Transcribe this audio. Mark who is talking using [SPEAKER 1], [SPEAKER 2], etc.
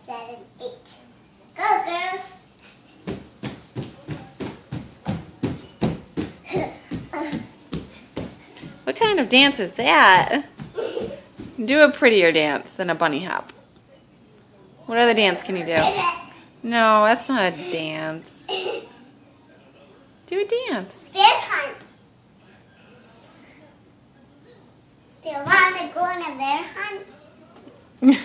[SPEAKER 1] 7, 8. Go, girls.
[SPEAKER 2] What kind of dance is that? Do a prettier dance than a bunny hop. What other dance can you do? No, that's not a dance. Do a dance.
[SPEAKER 1] Bear hunt. Do you want to go on a bear hunt?